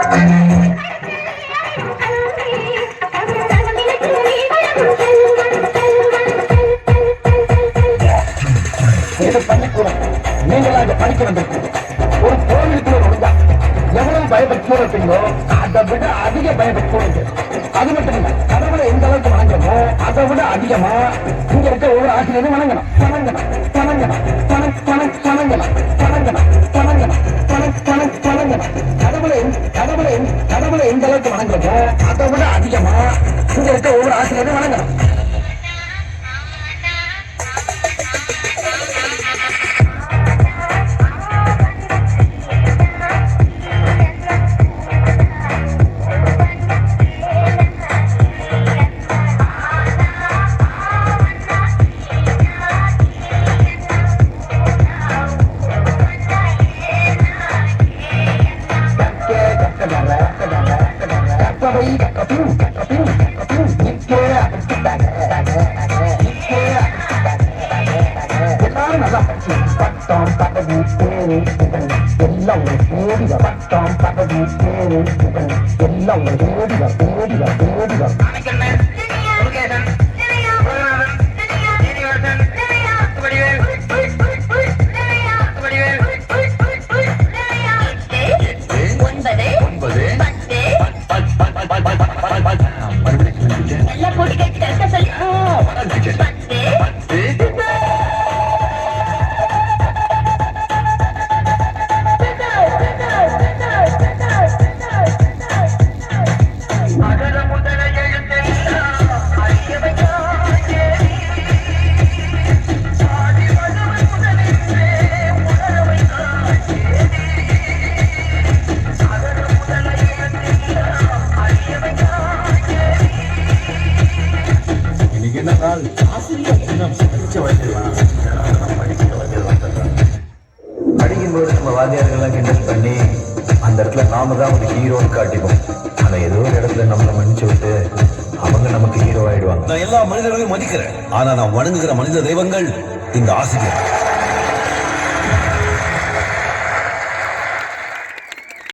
இது பள்ளிக்கூடம். நீங்கள் அங்க படிக்க வந்திருக்கீங்க. ஒரு கோவிலுக்குள்ள நுழைஞ்சா எவ்வளவு பயபக்தியோட இருப்பீங்களோ அதை விட அதிக பயபக்தியோட இருக்கு. அது மட்டும் இல்ல, கடவுளை எந்த அளவுக்கு வணங்கணுமோ அதை விட அதிகமா இங்க இருக்க ஒவ்வொரு ஆசிரியரும் வணங்கணும் வணங்கணும் வணங்கணும் வணங்கணும் வணங்கணும் வணங்கணும் வணங்கணும் வணங்கணும். கடவுளை எந்த அளவுக்கு வணங்கணுமோ அதை விட அதிகமா இங்க இருக்க ஒவ்வொரு ஆசிரியரும் வணங்கணும். படிக்கும்போது நம்ம வாத்தியார்கள்லாம் கிண்டல் பண்ணி அந்த இடத்துல நாம தான் ஒரு ஹீரோன்னு காட்டிப்போம். ஆனா ஏதோ ஒரு இடத்துல நம்மளை மன்னிச்சு விட்டு அவங்க நமக்கு ஹீரோ ஆயிடுவாங்க. நான் எல்லா மனிதர்களையும் மதிக்கிறேன். ஆனா நான் வணங்குகிற மனித தெய்வங்கள் இந்த ஆசிரியர்.